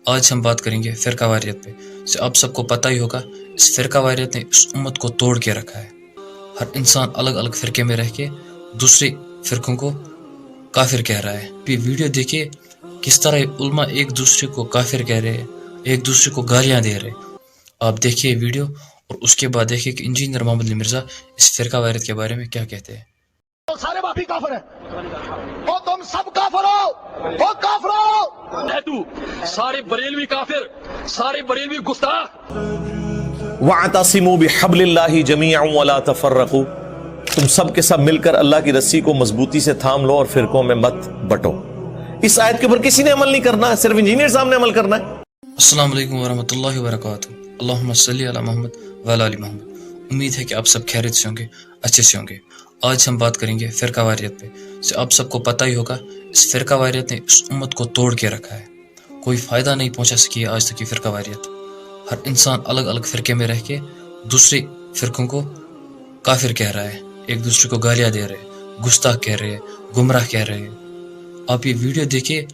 آج ہم بات کریں گے فرقہ واریت پہ. آپ سب کو پتہ ہی ہوگا اس فرقہ واریت نے اس امت کو توڑ کے رکھا ہے. ہر انسان الگ الگ فرقے میں رہ کے دوسرے فرقوں کو کافر کہہ رہا ہے. یہ ویڈیو دیکھیے کس طرح علماء ایک دوسرے کو کافر کہہ رہے ہیں، ایک دوسرے کو گالیاں دے رہے. آپ دیکھیے ویڈیو اور اس کے بعد دیکھیے کہ انجینئر محمد علی مرزا اس فرقہ واریت کے بارے میں کیا کہتے ہیں. سارے باپی کافر ہیں، وہ تم سب کافر ہو، وہ کافر ہو. تو سارے بریلوی کافر، سارے بریلوی گستاخ. وَاعْتَصِمُوا بِحَبْلِ اللَّهِ جَمِيعًا وَلَا تَفَرَّقُوا، تم سب کے سب مل کر اللہ کی رسی کو مضبوطی سے تھام لو اور فرقوں میں مت بٹو. اس آیت کے اوپر کسی نے عمل نہیں کرنا ہے، صرف انجینئر صاحب نے عمل کرنا ہے. السلام علیکم ورحمۃ اللہ وبرکاتہ. اللہم صلی علی محمد وعلی آل محمد. امید ہے کہ آپ سب خیریت سے ہوں گے، اچھے سے ہوں گے. آج ہم بات کریں گے فرقہ واریت پہ. آپ سب کو پتہ ہی ہوگا اس فرقہ واریت نے اس امت کو توڑ کے رکھا ہے. کوئی فائدہ نہیں پہنچا سکی ہے آج تک یہ فرقہ واریت. ہر انسان الگ الگ فرقے میں رہ کے دوسرے فرقوں کو کافر کہہ رہا ہے، ایک دوسرے کو گالیاں دے رہے، گستاخ کہہ رہے، گمراہ کہہ رہے. آپ یہ ویڈیو دیکھیے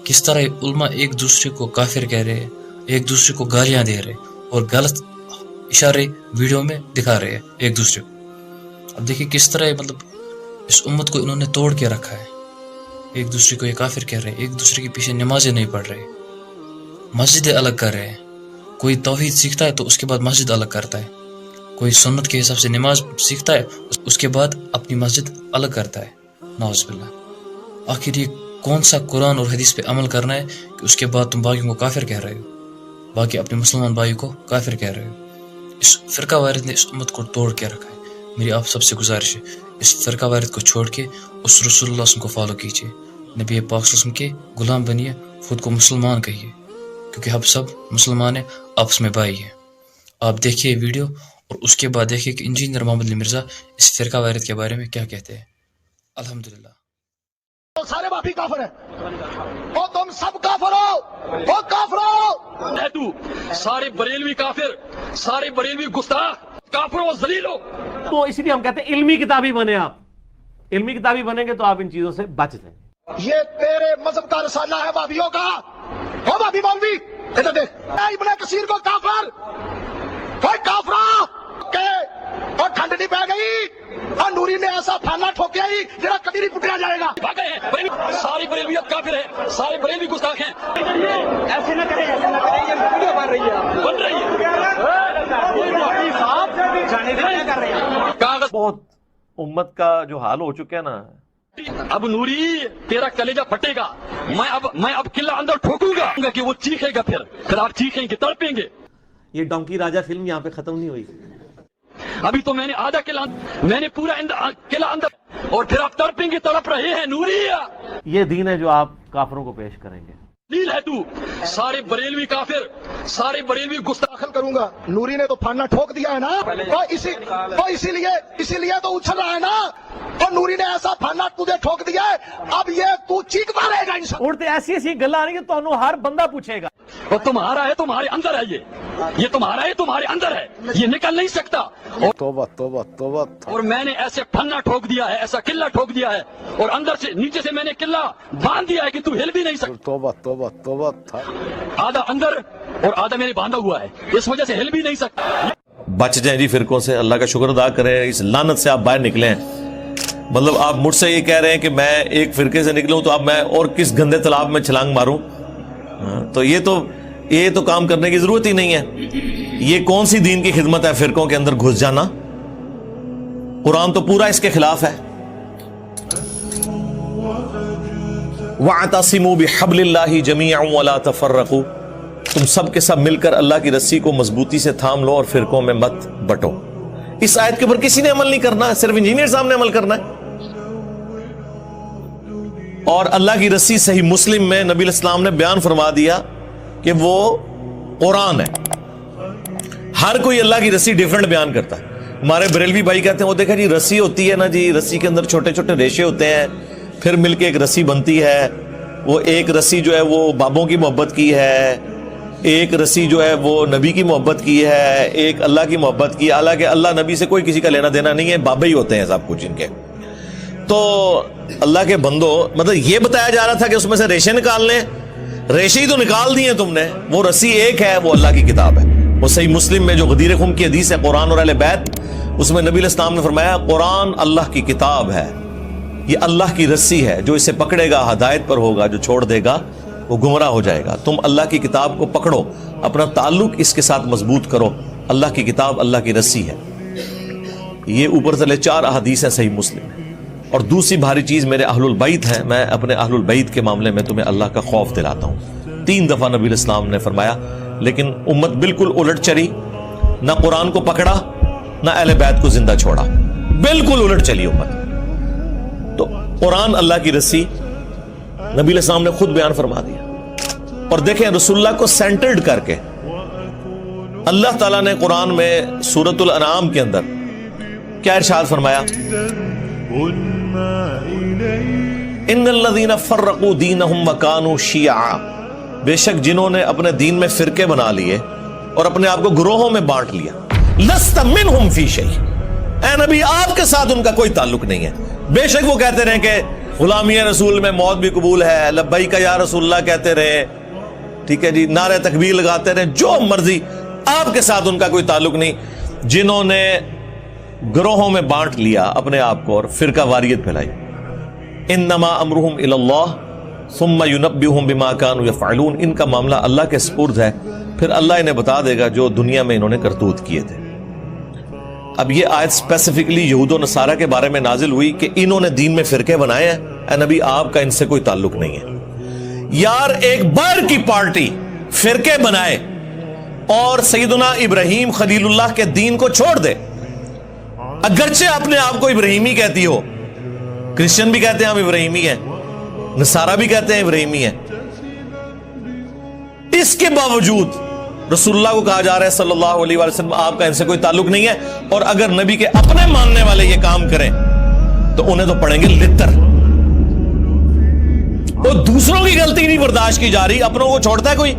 کس طرح علماء ایک دوسرے کو کافر کہہ رہے، ایک دوسرے کو گالیاں دے رہے اور غلط اشارے ویڈیو میں دکھا رہے ہیں ایک دوسرے کو. اب دیکھیے کس طرح اس امت کو انہوں نے توڑ کے رکھا ہے. ایک دوسرے کو یہ کافر کہہ رہے، ایک دوسرے کے پیچھے نمازیں نہیں پڑھ رہے، مسجدیں الگ کر رہے ہیں. کوئی توحید سیکھتا ہے تو اس کے بعد مسجد الگ کرتا ہے، کوئی سنت کے حساب سے نماز سیکھتا ہے اس کے بعد اپنی مسجد الگ کرتا ہے. نعوذ باللہ. آخر یہ کون سا قرآن اور حدیث پہ عمل کرنا ہے کہ اس کے بعد تم باقیوں کو کافر کہہ رہے ہو، باقی اپنے مسلمان بھائی کو کافر کہہ رہے ہو. اس فرقہ واریت نے اس امت کو توڑ کے رکھا ہے. میری آپ سب سے گزارش ہے اس فرقہ واریت کو چھوڑ کے اس رسول اللہ صلی اللہ علیہ وسلم کو فالو کیجیے، نبی پاک صلی اللہ علیہ وسلم کے غلام بنیے، خود کو مسلمان کہیے، کیونکہ ہم سب مسلمان ہیں، آپس میں بھائی ہیں. آپ دیکھیے ویڈیو اور اس کے بعد دیکھیے کہ انجینئر محمد علی مرزا اس فرقہ واریت کے بارے میں کیا کہتے ہیں. الحمدللہ. سارے باپی کافر ہیں، وہ تم سب کافر ہو، وہ کافر ہو. تو سارے بریلوی کافر، سارے بریلوی گستاخ، کافر و ذلیل ہو. تو اس لیے ہم کہتے ہیں علمی کتابی بنے. آپ علمی کتابی بنیں گے تو آپ ان چیزوں سے بچ جائیں. یہ تیرے مذہب کا رسالہ ہے بابیوں کا. ہو بابی مولوی ادھر دیکھ، ابن کثیر کو کافر، کوئی کافرہ کہ اور ٹھنڈ نہیں پہ گئی اور نوری نے ایسا پھانا ٹھوکیا ہی جڑا کبھی نہیں پٹیا جائے گا. بھاگے ہیں ساری بریلویت کافر ہے، سارے بریلوی گستاخ ہیں. ایسے نہ کریں، ایسے نہ کریں، یہ ویڈیو بن رہی ہے، بن رہی ہے. جانے دیں کیا کر رہے ہیں. کاغذ بہت امت کا جو حال ہو چکا ہے نا، اب نوری تیرا کلیجہ پھٹے گا. میں اب قلعہ اندر ٹھوکوں گا کہ وہ چیخے گا، پھر آپ چیخیں گے، تڑپیں گے. یہ ڈونکی راجہ فلم یہاں پہ ختم نہیں ہوئی. ابھی تو میں نے آدھا قلعہ، میں نے پورا قلعہ اندر، اور پھر آپ تڑپیں گے، تڑپ رہے ہیں. نوری یہ دین ہے جو آپ کافروں کو پیش کریں گے. ذلیل ہے تو. سارے بریلوی کافر، سارے بریلوی گستاخ. داخل کروں گا. نوری نے تو پھانا ٹھوک دیا ہے نا، اسی لیے تو اچھل رہا ہے نا. اور نوری نے ایسا پھانا تجھے ٹھوک دیا ہے، اب یہ تو چیختا رہے گا انشاءاللہ. اڑتے ایسی ایسی گلاں آنی کہ تو ہر بندہ پوچھے گا. اور تمہارا ہے، تمہارے اندر ہے، یہ تمہارا ہے، تمہارے اندر ہے، یہ نکل نہیں سکتا. توبہ توبہ توبہ. اور میں نے ایسے پھنا ٹھوک دیا ہے، ایسا قلعہ ٹھوک دیا ہے، اور اندر سے نیچے سے میں نے قلعہ باندھ دیا ہے کہ تو ہل بھی نہیں سکتا. توبہ توبہ توبہ. آدھا اندر اور آدھا میں نے باندھا ہوا ہے، اس وجہ سے ہل بھی نہیں سکتا. بچ جائیں جی فرقوں سے. اللہ کا شکر ادا کریں، اس لعنت سے آپ باہر نکلیں. مطلب آپ مجھ سے یہ کہہ رہے ہیں کہ میں ایک فرقے سے نکلوں تو اب میں اور کس گندے تالاب میں چھلانگ ماروں؟ تو یہ تو کام کرنے کی ضرورت ہی نہیں ہے. یہ کون سی دین کی خدمت ہے فرقوں کے اندر گھس جانا؟ قرآن تو پورا اس کے خلاف ہے. وَاعْتَصِمُوا بِحَبْلِ اللَّهِ جَمِيعًا وَلَا تَفَرَّقُوا، تم سب کے سب مل کر اللہ کی رسی کو مضبوطی سے تھام لو اور فرقوں میں مت بٹو. اس آیت کے اوپر کسی نے عمل نہیں کرنا ہے، صرف انجینئر صاحب نے عمل کرنا ہے. اور اللہ کی رسی صحیح مسلم میں نبی علیہ السلام نے بیان فرما دیا کہ وہ قرآن ہے. ہر کوئی اللہ کی رسی ڈیفرنٹ بیان کرتا ہے. ہمارے بریلوی بھائی کہتے ہیں وہ دیکھا جی رسی ہوتی ہے نا جی، رسی کے اندر چھوٹے چھوٹے ریشے ہوتے ہیں، پھر مل کے ایک رسی بنتی ہے. وہ ایک رسی جو ہے وہ بابوں کی محبت کی ہے، ایک رسی جو ہے وہ نبی کی محبت کی ہے، ایک اللہ کی محبت کی. حالانکہ اللہ نبی سے کوئی کسی کا لینا دینا نہیں ہے، بابے ہی ہوتے ہیں سب کچھ ان کے. تو اللہ کے بندو، مطلب یہ بتایا جا رہا تھا کہ اس میں سے ریشے نکال لیں، ریشے ہی تو نکال دیے تم نے. وہ رسی ایک ہے, وہ اللہ کی کتاب ہے. وہ صحیح مسلم میں جو غدیر خم کی حدیث ہے قرآن اور اہل بیت, اس میں نبی علیہ السلام نے فرمایا قرآن اللہ کی کتاب ہے, یہ اللہ کی رسی ہے, جو اسے پکڑے گا ہدایت پر ہوگا, جو چھوڑ دے گا وہ گمراہ ہو جائے گا. تم اللہ کی کتاب کو پکڑو, اپنا تعلق اس کے ساتھ مضبوط کرو. اللہ کی کتاب اللہ کی رسی ہے. یہ اوپر تلے 4 احادیث ہیں صحیح مسلم میں. اور دوسری بھاری چیز میرے اہل البیت ہیں. میں اپنے اہل البیت کے معاملے میں تمہیں اللہ کا خوف دلاتا ہوں. 3 دفعہ نبی علیہ السلام نے فرمایا, لیکن امت بالکل الٹ چلی, نہ قرآن کو پکڑا نہ اہل بیت کو زندہ چھوڑا, بالکل الٹ چلی امت. تو قرآن اللہ کی رسی نبی علیہ السلام نے خود بیان فرما دیا. اور دیکھیں رسول اللہ کو سینٹرڈ کر کے اللہ تعالیٰ نے قرآن میں سورۃ الانعام کے اندر کیا ارشاد فرمایا, ان الذین فرقوا دینہم وکانوا شیعا, بے شک جنہوں نے اپنے دین میں فرقے بنا لیے اور اپنے آپ کو گروہوں میں بانٹ لیا, لست منہم فی شیء, اے نبی آپ کے ساتھ ان کا کوئی تعلق نہیں ہے. بے شک وہ کہتے رہے کہ غلامی رسول میں موت بھی قبول ہے, لبیک یا رسول اللہ کہتے رہے, ٹھیک ہے جی, نعرہ تکبیر لگاتے رہے, جو مرضی, آپ کے ساتھ ان کا کوئی تعلق نہیں. جنہوں نے گروہوں میں بانٹ لیا اپنے آپ کو اور فرقہ واریت پھیلائی, انما امرہم الی اللہ ثم ینبئہم بما کانوا یفعلون, ان کا معاملہ اللہ کے سپرد ہے, پھر اللہ انہیں بتا دے گا جو دنیا میں انہوں نے کرتوت کیے تھے. اب یہ آیت اسپیسیفکلی یہود و نصارہ کے بارے میں نازل ہوئی کہ انہوں نے دین میں فرقے بنائے ہیں. اے نبی آپ کا ان سے کوئی تعلق نہیں ہے. یار ایک باہر کی پارٹی فرقے بنائے اور سیدنا ابراہیم خلیل اللہ کے دین کو چھوڑ دے, اگرچہ اپنے آپ کو ابراہیمی کہتی ہو, کرسچن بھی کہتے ہیں ہم ابراہیمی ہیں, نصارہ بھی کہتے ہیں ابراہیمی ہیں, اس کے باوجود رسول اللہ کو کہا جا رہا ہے صلی اللہ علیہ وسلم آپ کا ان سے کوئی تعلق نہیں ہے. اور اگر نبی کے اپنے ماننے والے یہ کام کریں تو انہیں تو پڑیں گے لتر. وہ دوسروں کی غلطی نہیں برداشت کی جا رہی, اپنوں کو چھوڑتا ہے کوئی؟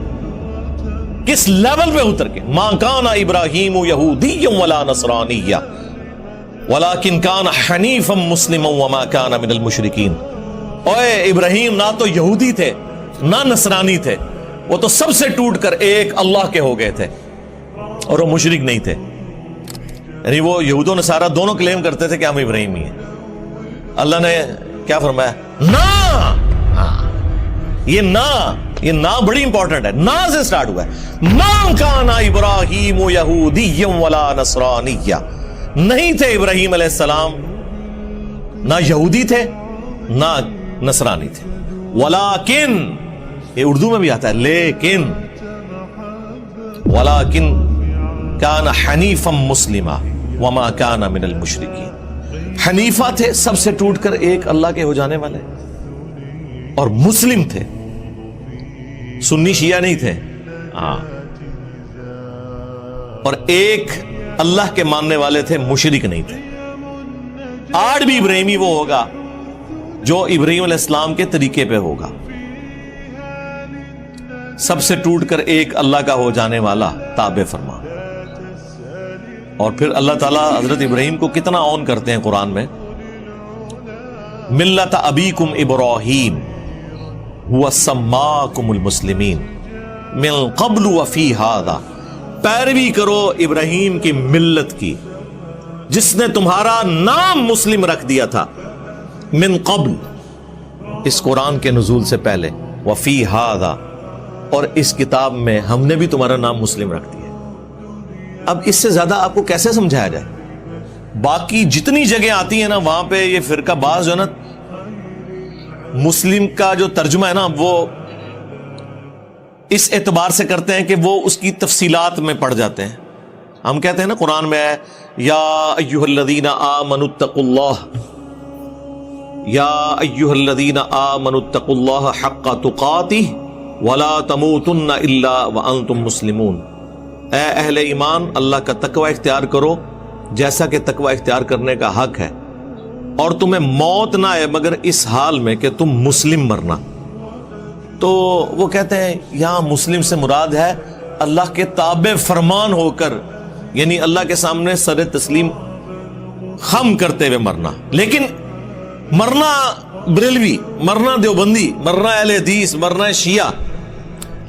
کس لیول پہ اتر کے, ما کان ابراہیم یہودی ولا نصرانی ولکن کان حنیفا مسلما وما کان من المشرکین. اوے ابراہیم نہ تو یہودی تھے نہ نصرانی تھے, وہ تو سب سے ٹوٹ کر ایک اللہ کے ہو گئے تھے, اور وہ مشرک نہیں تھے. یعنی وہ یہود و نصارہ دونوں کلیم کرتے تھے کہ ہم ابراہیمی ہیں. اللہ نے کیا فرمایا, نا, یہ نا بڑی امپورٹنٹ ہے, نا سے سٹارٹ ہوا ہے. ما کان ابراہیم یہودی ولا نصرانی, نہیں تھے ابراہیم علیہ السلام نہ یہودی تھے نہ نصرانی تھے. ولیکن, یہ اردو میں بھی آتا ہے لیکن, ولیکن کان حنیفا مسلما وما کان من المشرکین, حنیفہ تھے سب سے ٹوٹ کر ایک اللہ کے ہو جانے والے, اور مسلم تھے, سنی شیعہ نہیں تھے. اور ایک اللہ کے ماننے والے تھے, مشرک نہیں تھے. آج بھی ابراہیمی وہ ہوگا جو ابراہیم علیہ السلام کے طریقے پہ ہوگا, سب سے ٹوٹ کر ایک اللہ کا ہو جانے والا تابع فرما. اور پھر اللہ تعالیٰ حضرت ابراہیم کو کتنا آن کرتے ہیں قرآن میں, ملت ابیکم ابراہیم هو سماکم المسلمین من قبل وفی ھذا, پیروی کرو ابراہیم کی ملت کی جس نے تمہارا نام مسلم رکھ دیا تھا, من قبل, اس قرآن کے نزول سے پہلے, وفی ھذا, اور اس کتاب میں ہم نے بھی تمہارا نام مسلم رکھ دیا. اب اس سے زیادہ آپ کو کیسے سمجھایا جائے؟ باقی جتنی جگہ آتی ہیں نا وہاں پہ یہ فرقہ باز جو ہے نا, مسلم کا جو ترجمہ ہے نا وہ اس اعتبار سے کرتے ہیں کہ وہ اس کی تفصیلات میں پڑ جاتے ہیں. ہم کہتے ہیں نا قرآن میں ہے یا ایھا الذین آمنوا اتقوا اللہ, یا ایھا الذین آمنوا اتقوا اللہ حق تقاتہ ولا تموتن الا وانتم مسلمون, اے اہل ایمان اللہ کا تقوی اختیار کرو جیسا کہ تقوی اختیار کرنے کا حق ہے, اور تمہیں موت نہ آئے مگر اس حال میں کہ تم مسلم مرنا. تو وہ کہتے ہیں یہاں مسلم سے مراد ہے اللہ کے تابع فرمان ہو کر, یعنی اللہ کے سامنے سر تسلیم خم کرتے ہوئے مرنا. لیکن مرنا بریلوی, مرنا دیوبندی, مرنا اہل حدیث, مرنا شیعہ,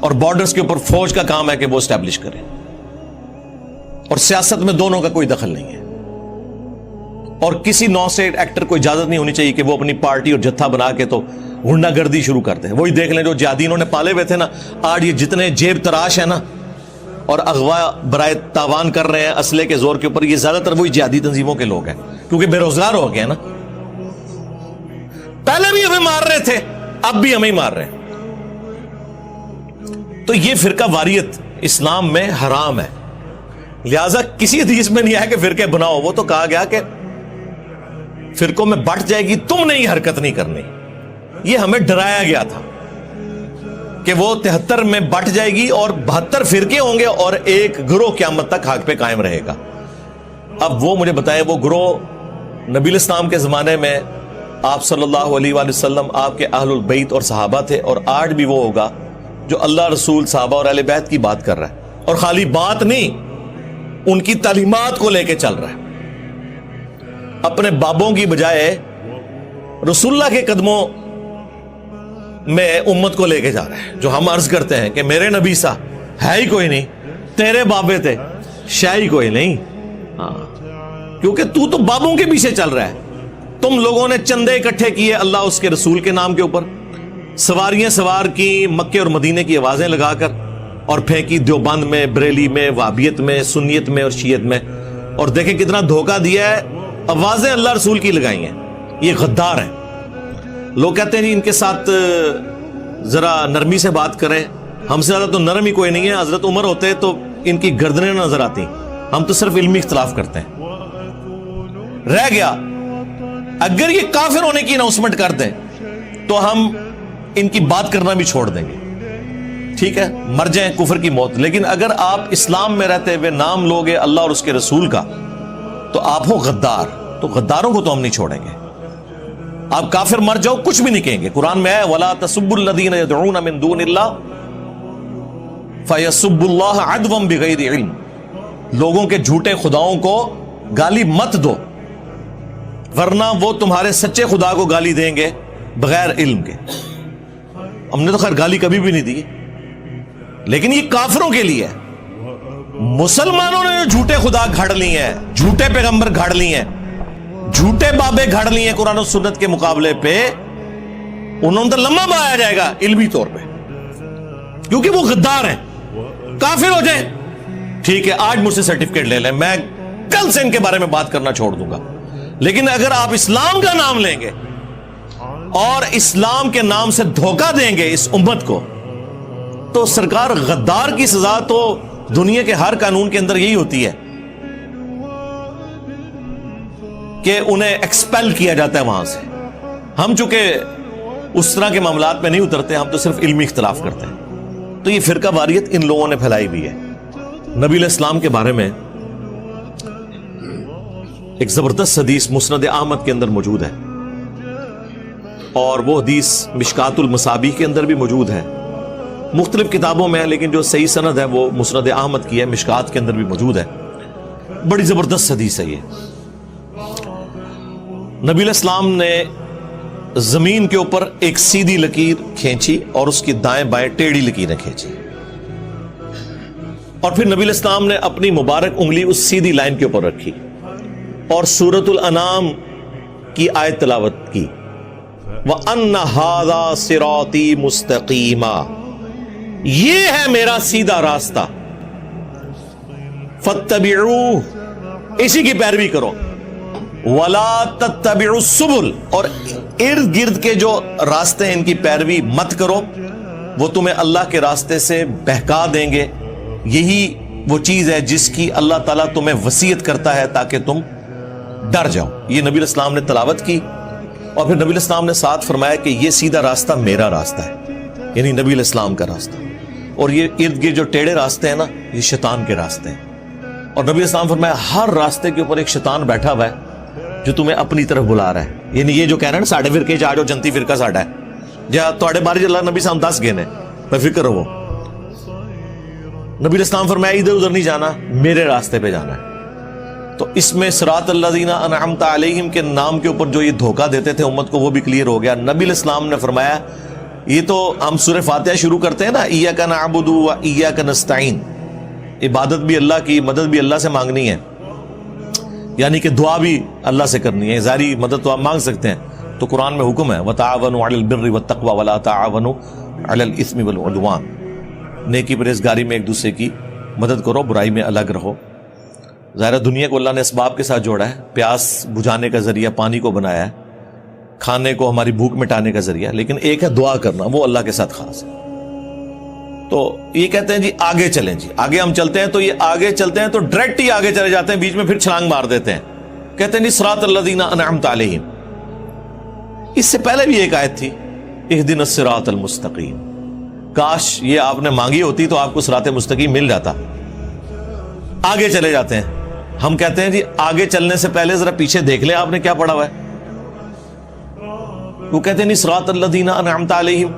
اور بارڈرز کے اوپر فوج کا کام ہے کہ وہ اسٹیبلش کریں, اور سیاست میں دونوں کا کوئی دخل نہیں ہے. اور کسی نو اسٹیٹ ایکٹر کو اجازت نہیں ہونی چاہیے کہ وہ اپنی پارٹی اور جتھا بنا کے تو غنڈہ گردی شروع کرتے ہیں. وہی دیکھ لیں جو جہادی انہوں نے پالے ہوئے تھے نا, آج یہ جتنے جیب تراش ہیں نا اور اغوا برائے تاوان کر رہے ہیں اسلحے کے زور کے اوپر, یہ زیادہ تر وہی جہادی تنظیموں کے لوگ ہیں, کیونکہ بے روزگار ہو گئے نا. پہلے بھی ہمیں مار رہے تھے, اب بھی ہمیں ہی مار رہے ہیں. تو یہ فرقہ واریت اسلام میں حرام ہے. لہذا کسی حدیث میں نہیں آیا کہ فرقے بناؤ, وہ تو کہا گیا کہ فرقوں میں بٹ جائے گی, تم نے یہ حرکت نہیں کرنی. یہ ہمیں ڈرایا گیا تھا کہ وہ 73 میں بٹ جائے گی اور 72 فرقے ہوں گے اور ایک گروہ قیامت تک حق پہ قائم رہے گا. اب وہ مجھے بتائیں, وہ گروہ نبی الاسلام کے زمانے میں آپ صلی اللہ علیہ وآلہ وسلم, آپ کے اہل البیت اور صحابہ تھے, اور آج بھی وہ ہوگا جو اللہ رسول صحابہ اور اہل بیت کی بات کر رہا ہے, اور خالی بات نہیں ان کی تعلیمات کو لے کے چل رہا ہے. اپنے بابوں کی بجائے رسول اللہ کے قدموں میں امت کو لے کے جا رہا ہے. جو ہم عرض کرتے ہیں کہ میرے نبی سا ہے ہی کوئی نہیں, تیرے بابے تھے شاہی کوئی نہیں. کیونکہ تو بابوں کے پیچھے چل رہا ہے. تم لوگوں نے چندے اکٹھے کیے اللہ اس کے رسول کے نام کے اوپر, سواریاں سوار کی مکے اور مدینے کی آوازیں لگا کر, اور پھینکی دیوبند میں, بریلی میں, وہابیت میں, سنیت میں اور شیعت میں, اور دیکھیں کتنا دھوکہ دیا ہے. آوازیں اللہ رسول کی لگائی ہیں. یہ غدار ہیں. لوگ کہتے ہیں ان کے ساتھ ذرا نرمی سے بات کریں. ہم سے زیادہ تو نرم ہی کوئی نہیں ہے. حضرت عمر ہوتے تو ان کی گردنیں نظر آتی, ہم تو صرف علمی اختلاف کرتے ہیں. رہ گیا اگر یہ کافر ہونے کی اناؤنسمنٹ کر دیں تو ہم ان کی بات کرنا بھی چھوڑ دیں گے. ٹھیک ہے, مر جائیں کفر کی موت. لیکن اگر آپ اسلام میں رہتے ہوئے نام لوگے اللہ اور اس کے رسول کا تو آپ ہو غدار. تو غداروں کو تو ہم نہیں چھوڑیں گے. آپ کافر مر جاؤ کچھ بھی نہیں کہیں گے. قرآن میں ہے وَلَا تَسُبُّوا الَّذِينَ يَدْعُونَ مِن دُونِ اللَّهِ فَيَسُبُّوا اللَّهَ عَدْوًا بِغَيْرِ عِلْمٍ. لوگوں کے جھوٹے خداؤں کو گالی مت دو, ورنہ وہ تمہارے سچے خدا کو گالی دیں گے بغیر علم کے. ہم نے تو خیر گالی کبھی بھی نہیں دی, لیکن یہ کافروں کے لیے. مسلمانوں نے جو جھوٹے خدا گھڑ لی ہیں, جھوٹے پیغمبر گھڑ لی ہیں, جھوٹے بابے گھڑ لی ہیں قرآن و سنت کے مقابلے پہ, انہوں نے تو لمبا بنایا جائے گا علمی طور پہ, کیونکہ وہ غدار ہیں. کافر ہو جائیں ٹھیک ہے, آج مجھ سے سرٹیفکیٹ لے لیں, میں کل سے ان کے بارے میں بات کرنا چھوڑ دوں گا. لیکن اگر آپ اسلام کا نام لیں گے اور اسلام کے نام سے دھوکہ دیں گے اس امت کو, تو سرکار غدار کی سزا تو دنیا کے ہر قانون کے اندر یہی ہوتی ہے کہ انہیں ایکسپیل کیا جاتا ہے وہاں سے. ہم چونکہ اس طرح کے معاملات میں نہیں اترتے, ہم تو صرف علمی اختلاف کرتے ہیں. تو یہ فرقہ واریت ان لوگوں نے پھیلائی ہوئی ہے. نبی علیہ السلام کے بارے میں ایک زبردست حدیث مسند احمد کے اندر موجود ہے, اور وہ حدیث مشکات المصابیح کے اندر بھی موجود ہے. مختلف کتابوں میں ہے, لیکن جو صحیح سند ہے وہ مسند احمد کی ہے, مشکات کے اندر بھی موجود ہے. بڑی زبردست حدیث ہے یہ. نبی علیہ السلام نے زمین کے اوپر ایک سیدھی لکیر کھینچی اور اس کی دائیں بائیں ٹیڑھی لکیریں کھینچی, اور پھر نبی علیہ السلام نے اپنی مبارک انگلی اس سیدھی لائن کے اوپر رکھی اور سورۃ الانعام کی آیت تلاوت کی, وَأَنَّ هَذَا صِرَاطِي مُسْتَقِيمًا, یہ ہے میرا سیدھا راستہ, فَاتَّبِعُوهُ, اسی کی پیروی کرو, وَلَا تَتَّبِعُوا السُّبُلَ, اور ارد گرد کے جو راستے ہیں ان کی پیروی مت کرو, وہ تمہیں اللہ کے راستے سے بہکا دیں گے. یہی وہ چیز ہے جس کی اللہ تعالیٰ تمہیں وصیت کرتا ہے تاکہ تم ڈر جاؤ. یہ نبی علیہ السلام نے تلاوت کی, اور پھر نبی علیہ السلام نے ساتھ فرمایا کہ یہ سیدھا راستہ میرا راستہ ہے, یعنی نبی علیہ السلام کا راستہ, اور یہ ارد گرد جو ٹیڑھے راستے ہیں نا یہ شیطان کے راستے ہیں. اور نبی علیہ السلام فرمایا ہر راستے کے اوپر ایک شیطان بیٹھا ہوا ہے جو تمہیں اپنی طرف بلا رہا ہے. یعنی یہ جو کہہ رہے ہیں نا ساڈے فرقے چ آ جاؤ, جنتی فرقہ ساڈا ہے, جہاں تواڈے بارے اللہ نبی صاحب 10 گئے نے, بے فکر رہو. نبی علیہ السلام فرمایا ادھر ادھر نہیں جانا, میرے راستے پہ جانا ہے. تو اس میں صراط الذین انعمت علیہم کے نام کے اوپر جو یہ دھوکہ دیتے تھے امت کو وہ بھی کلیئر ہو گیا. نبی علیہ السلام نے فرمایا یہ تو ہم سورہ فاتحہ شروع کرتے ہیں نا، ایاک نعبد و ایاک نستعین، عبادت بھی اللہ کی، مدد بھی اللہ سے مانگنی ہے، یعنی کہ دعا بھی اللہ سے کرنی ہے، ظاہری مدد تو آپ مانگ سکتے ہیں، تو قرآن میں حکم ہے وتعاونوا علی البر والتقوی ولا تعاونوا علی الاثم والعدوان، نیکی پرہیزگاری میں ایک دوسرے کی مدد کرو، برائی میں الگ رہو۔ ظاہر دنیا کو اللہ نے اسباب کے ساتھ جوڑا ہے، پیاس بجھانے کا ذریعہ پانی کو بنایا ہے، کھانے کو ہماری بھوک مٹانے کا ذریعہ، لیکن ایک ہے دعا کرنا، وہ اللہ کے ساتھ خاص ہے۔ تو یہ کہتے ہیں جی آگے چلیں، جی آگے ہم چلتے ہیں، تو یہ آگے چلتے ہیں تو ڈائریکٹ ہی آگے چلے جاتے ہیں، بیچ میں پھر چھلانگ مار دیتے ہیں، کہتے ہیں جی صراط الذین انعمت علیہم۔ اس سے پہلے بھی ایک آیت تھی اہدنا الصراط المستقیم، کاش یہ آپ نے مانگی ہوتی تو آپ کو صراط مستقیم مل جاتا۔ آگے چلے جاتے ہیں، ہم کہتے ہیں جی آگے چلنے سے پہلے ذرا پیچھے دیکھ لیں آپ نے کیا پڑھا ہوا ہے۔ وہ کہتے ہیں نہیں صراط الذین انعمت علیہم،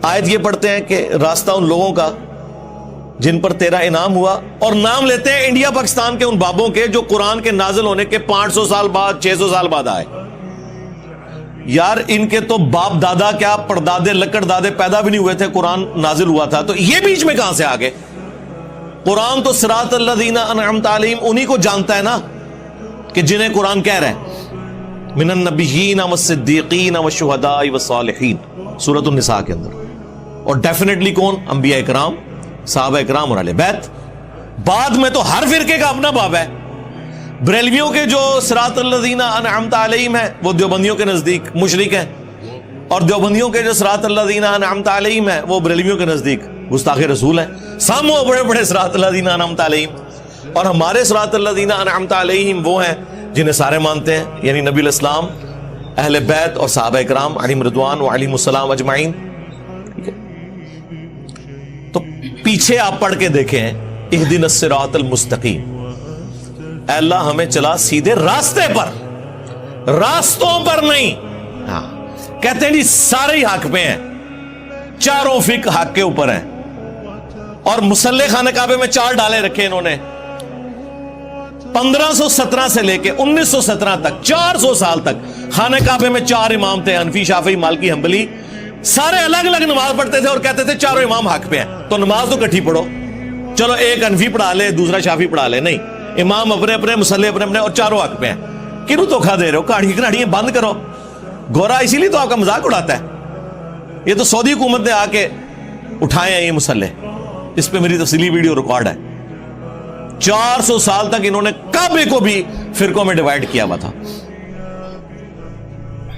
آیت یہ پڑھتے ہیں کہ راستہ ان لوگوں کا جن پر تیرا انعام ہوا، اور نام لیتے ہیں انڈیا پاکستان کے ان بابوں کے جو قرآن کے نازل ہونے کے 500 سال بعد 600 سال بعد آئے۔ یار ان کے تو باپ دادا کیا پردادے لکڑ دادے پیدا بھی نہیں ہوئے تھے، قرآن نازل ہوا تھا، تو یہ بیچ میں کہاں سے آ گئے؟ قرآن تو صراط الذین انعمت علیہم انہی کو جانتا ہے نا کہ جنہیں قرآن کہہ رہے ہیں من النبیین والصدیقین والشہداء والصالحین، سورۃ النساء کے اندر، اور ڈیفینیٹلی کون؟ انبیاء اکرام، صحابہ اکرام اور اہل بیت۔ بعد میں تو ہر فرقے کا اپنا باب ہے، بریلویوں کے جو صراط الذین انعمت علیہم ہیں وہ دیوبندیوں کے نزدیک مشرک ہیں، اور دیوبندیوں کے جو صراط الذین انعمت علیہم ہیں وہ بریلویوں کے نزدیک گستاخ رسول ہیں۔ سامو بڑے بڑے صراط الذین انعمت علیہم، اور ہمارے صراط الذین انعمت علیہم وہ ہیں جنہیں سارے مانتے ہیں، یعنی نبی الاسلام، اہل بیت اور صحابہ اکرام علیہم رضوان و علیہم السلام اجمعین۔ تو پیچھے آپ پڑھ کے دیکھیں اہدنا الصراط المستقیم، اے اللہ ہمیں چلا سیدھے راستے پر، راستوں پر نہیں۔ ہاں کہتے ہیں جی سارے ہی حق پہ ہیں، چاروں فقہ حق کے اوپر ہیں، اور مصلی خانہ کعبے میں 4 ڈالے رکھے انہوں نے، 1517 سے لے کے 1917 تک 400 سال تک خانہ کعبے میں 4 امام تھے، حنفی شافعی مالکی حنبلی، سارے الگ الگ نماز پڑھتے تھے اور کہتے تھے چاروں امام حق پہ ہیں، تو نماز تو کٹھی پڑھو، چلو ایک حنفی پڑھا لے دوسرا شافعی پڑھا لے، نہیں، امام اپنے اپنے، مصلی اپنے اپنے، اور چاروں حق پہ ہیں۔ کیوں دھوکھا دے رہے ہو؟ کہاڑیاں بند کرو۔ گورا اسی لیے تو آپ کا مذاق اڑاتا ہے، یہ تو سعودی حکومت نے آ کے اٹھائے ہیں یہ مسلح، اس پہ میری تفصیلی ویڈیو ریکارڈ ہے۔ 400 سال تک انہوں نے کعبے کو بھی فرقوں میں ڈیوائیڈ کیا ہوا تھا۔